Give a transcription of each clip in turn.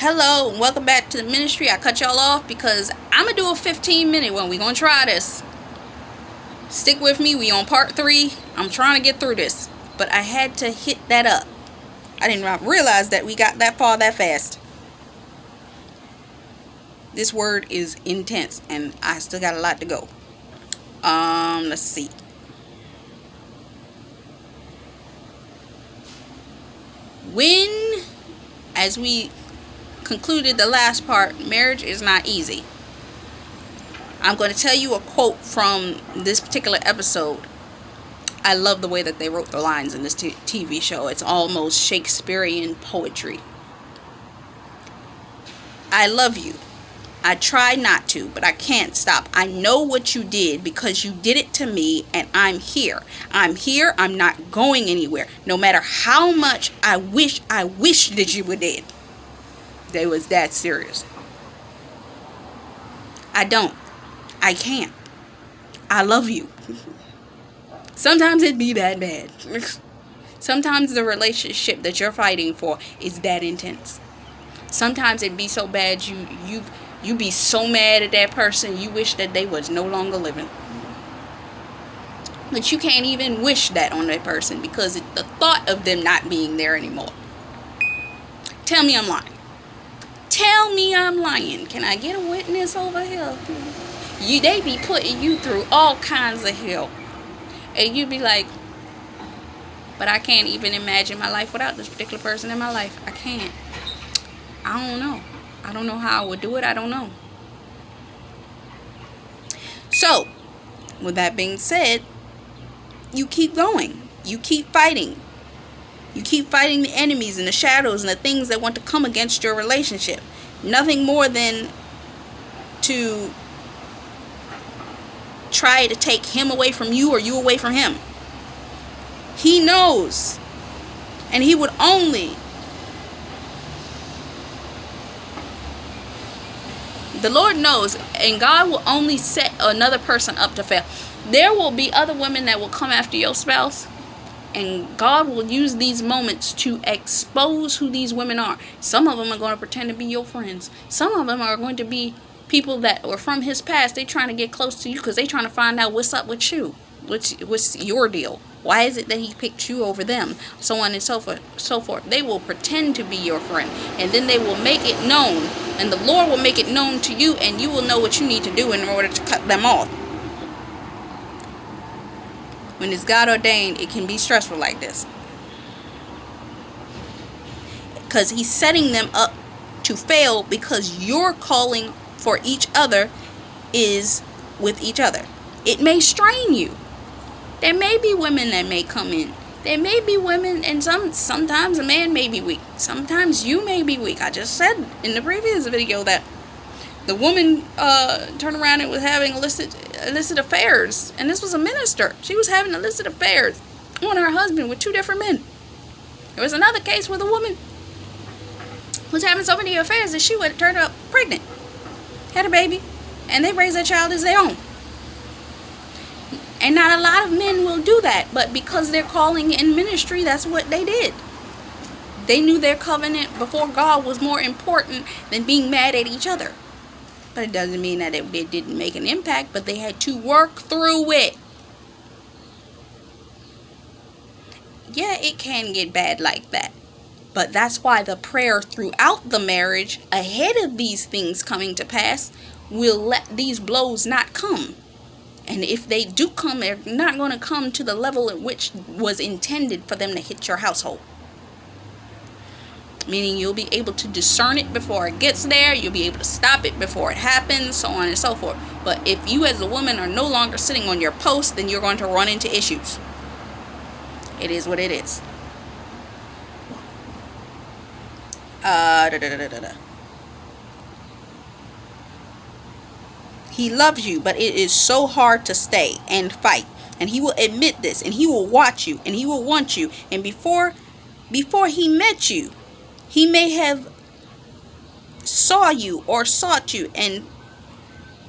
Hello and welcome back to the ministry. I cut y'all off because I'm going to do a 15-minute one. We're going to try this. Stick with me. We on part 3. I'm trying to get through this. But I had to hit that up. I didn't realize that we got that far that fast. This word is intense and I still got a lot to go. Let's see. When, as we concluded the last part, marriage is not easy. I'm going to tell you a quote from this particular episode. I love the way that they wrote the lines in this TV show. It's almost Shakespearean poetry. I love you. I try not to, but I can't stop. I know what you did because you did it to me, and I'm here. I'm here. I'm not going anywhere. No matter how much I wish that you were dead. They was that serious. I don't. I can't. I love you. Sometimes it be that bad. Sometimes the relationship that you're fighting for is that intense. Sometimes it be so bad you be so mad at that person you wish that they was no longer living. But you can't even wish that on that person because the thought of them not being there anymore. Tell me I'm lying. Tell me I'm lying. Can I get a witness over here? They be putting you through all kinds of hell. And you be like, but I can't even imagine my life without this particular person in my life. I can't. I don't know. I don't know how I would do it. I don't know. So, with that being said, you keep going. You keep fighting. You keep fighting the enemies and the shadows and the things that want to come against your relationship. Nothing more than to try to take him away from you or you away from him. He knows. And he would only... The Lord knows, and God will only set another person up to fail. There will be other women that will come after your spouse, and God will use these moments to expose who these women are. Some of them are going to pretend to be your friends. Some of them are going to be people that were from his past. They're trying to get close to you because they're trying to find out what's up with you. What's your deal? Why is it that he picked you over them? So on and so forth. They will pretend to be your friend. And then they will make it known. And the Lord will make it known to you. And you will know what you need to do in order to cut them off. When it's God ordained, it can be stressful like this. Because he's setting them up to fail because your calling for each other is with each other. It may strain you. There may be women that may come in. There may be women, and sometimes a man may be weak. Sometimes you may be weak. I just said in the previous video that the woman turned around and was having illicit affairs. And this was a minister. She was having illicit affairs on her husband with 2 different men. There was another case where the woman was having so many affairs that she would have turned up pregnant. Had a baby. And they raised that child as their own. And not a lot of men will do that. But because they're calling in ministry, that's what they did. They knew their covenant before God was more important than being mad at each other. But it doesn't mean that it didn't make an impact. But they had to work through it. Yeah, it can get bad like that. But that's why the prayer throughout the marriage, ahead of these things coming to pass, will let these blows not come. And if they do come, they're not going to come to the level at which was intended for them to hit your household. Meaning you'll be able to discern it before it gets there. You'll be able to stop it before it happens, so on and so forth. But if you as a woman are no longer sitting on your post, then you're going to run into issues. It is what it is. He loves you, but it is so hard to stay and fight. And he will admit this, and he will watch you, and he will want you. And before he met you, he may have saw you or sought you and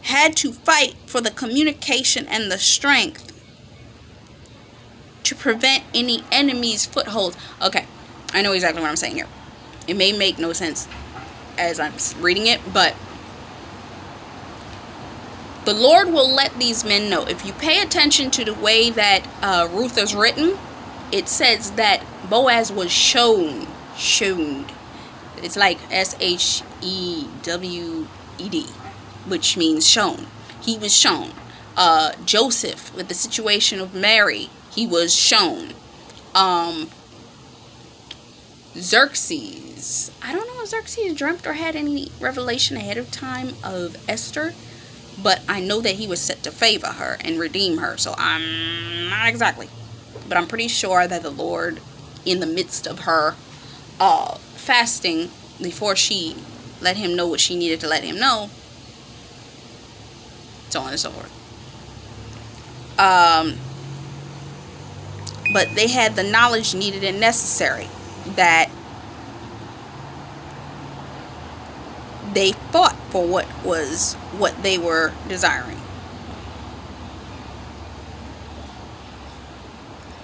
had to fight for the communication and the strength to prevent any enemy's footholds. Okay, I know exactly what I'm saying here. It may make no sense as I'm reading it, but the Lord will let these men know. If you pay attention to the way that Ruth is written, it says that Boaz was shown. It's like Shewed, which means shown. He was shown. Joseph, with the situation of Mary, he was shown. Xerxes, I don't know if Xerxes dreamt or had any revelation ahead of time of Esther, but I know that he was set to favor her and redeem her. So I'm not exactly, but I'm pretty sure that the Lord, in the midst of her fasting, before she let him know what she needed to let him know, so on and so forth. But they had the knowledge needed and necessary, that they fought for what they were desiring.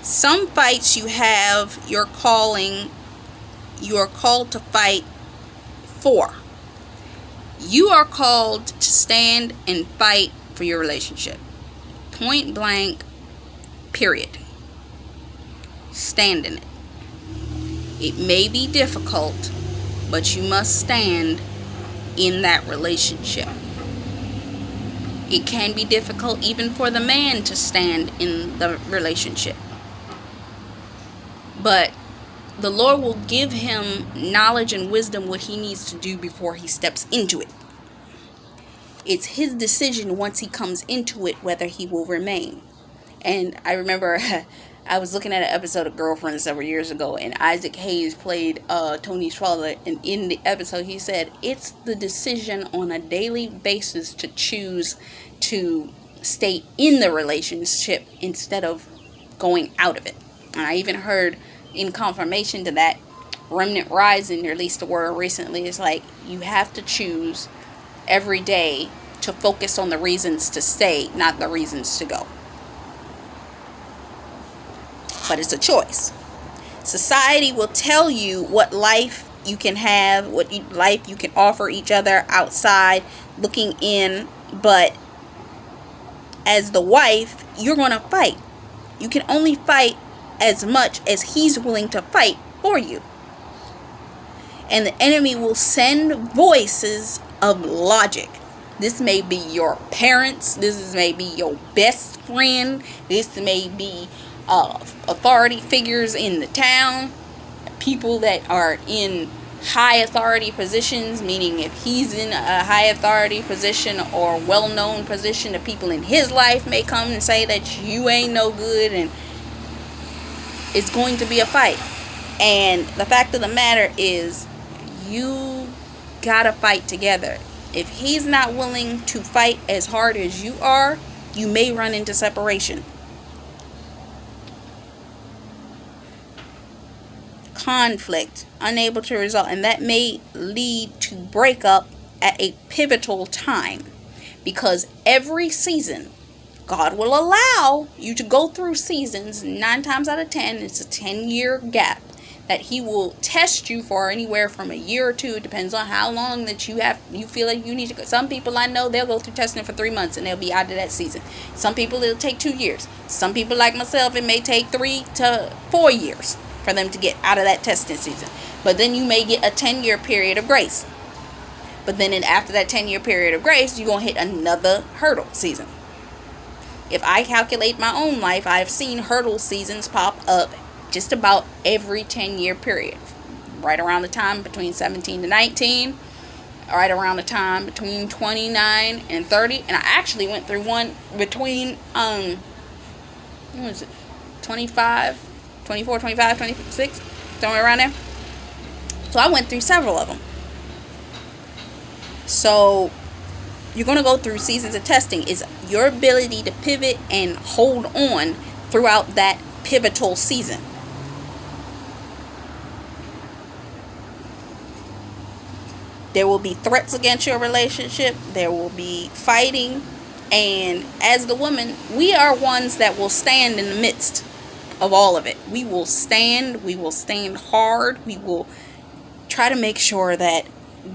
Some fights you have, you're called to fight for. You are called to stand and fight for your relationship. Point blank, period. Stand in it. It may be difficult, but you must stand in that relationship. It can be difficult even for the man to stand in the relationship. But the Lord will give him knowledge and wisdom what he needs to do before he steps into it. It's his decision once he comes into it whether he will remain. And I remember I was looking at an episode of Girlfriends several years ago, and Isaac Hayes played Tony's father, and in the episode he said it's the decision on a daily basis to choose to stay in the relationship instead of going out of it. And I even heard, in confirmation to that, Remnant Rising released a word recently. It's like you have to choose every day to focus on the reasons to stay, not the reasons to go. But it's a choice. Society will tell you what life you can have, life you can offer each other outside looking in, but as the wife, you're going to fight. You can only fight as much as he's willing to fight for you. And the enemy will send voices of logic. This may be your parents. This may be your best friend. This may be authority figures in the town. People that are in high authority positions, meaning if he's in a high authority position or well-known position, the people in his life may come and say that you ain't no good, and it's going to be a fight. And the fact of the matter is, you gotta fight together. If he's not willing to fight as hard as you are, you may run into separation. Conflict, unable to resolve, and that may lead to breakup at a pivotal time, because every season God will allow you to go through seasons. 9 times out of 10, it's a 10-year gap that he will test you for, anywhere from a year or 2. It depends on how long that you feel like you need to go. Some people I know, they'll go through testing for 3 months and they'll be out of that season. Some people, it'll take 2 years. Some people like myself, it may take 3 to 4 years for them to get out of that testing season. But then you may get a 10-year period of grace. But then after that 10-year period of grace, you're going to hit another hurdle season. If I calculate my own life, I've seen hurdle seasons pop up just about every 10-year period. Right around the time between 17 to 19. Right around the time between 29 and 30. And I actually went through one between, what was it? 24, 25, 26? Somewhere around there. So I went through several of them. So you're going to go through seasons of testing. Is your ability to pivot and hold on throughout that pivotal season. There will be threats against your relationship. There will be fighting. And as the woman, we are ones that will stand in the midst of all of it. We will stand hard. We will try to make sure that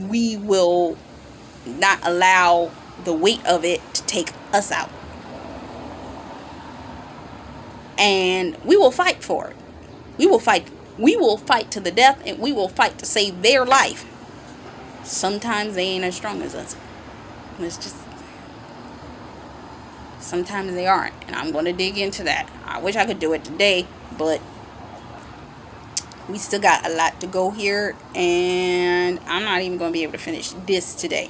we will not allow the weight of it to take us out. And we will fight for it. We will fight to the death, and we will fight to save their life. Sometimes they ain't as strong as us. It's just, sometimes they aren't, and I'm going to dig into that. I wish I could do it today, but we still got a lot to go here, and I'm not even going to be able to finish this today.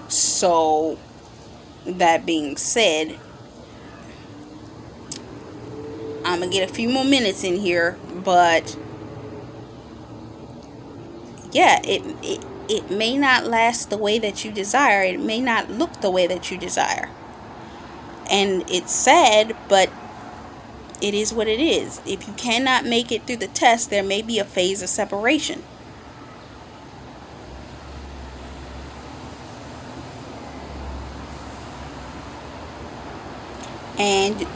So that being said, I'm going to get a few more minutes in here, but yeah, it may not last the way that you desire. It may not look the way that you desire. And it's sad, but it is what it is. If you cannot make it through the test, there may be a phase of separation. And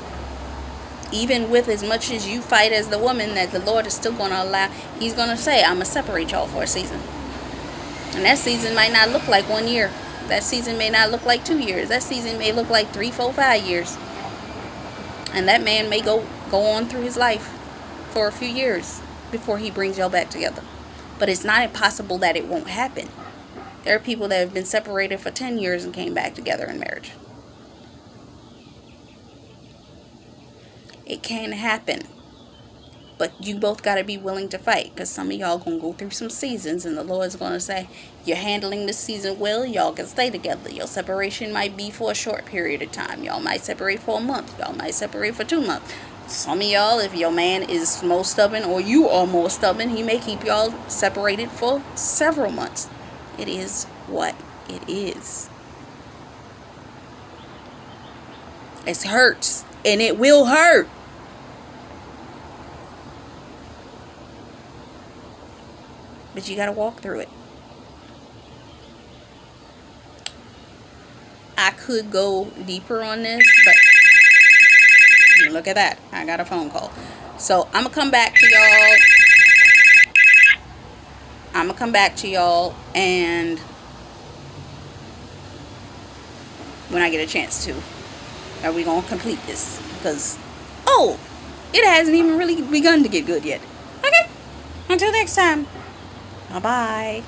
even with as much as you fight as the woman, that the Lord is still going to allow, he's going to say, I'm going to separate y'all for a season. And that season might not look like 1 year. That season may not look like 2 years. That season may look like 3, 4, 5 years. And that man may go on through his life for a few years before he brings y'all back together. But it's not impossible that it won't happen. There are people that have been separated for 10 years and came back together in marriage. It can happen. But you both got to be willing to fight, because some of y'all going to go through some seasons, and the Lord's going to say, you're handling this season well, y'all can stay together. Your separation might be for a short period of time. Y'all might separate for a month. Y'all might separate for 2 months. Some of y'all, if your man is more stubborn or you are more stubborn, he may keep y'all separated for several months. It is what it is. It hurts, and it will hurt. But you got to walk through it. I could go deeper on this, but look at that. I got a phone call. So I'm going to come back to y'all. And when I get a chance to, are we going to complete this? Because, it hasn't even really begun to get good yet. Okay. Until next time. Bye-bye.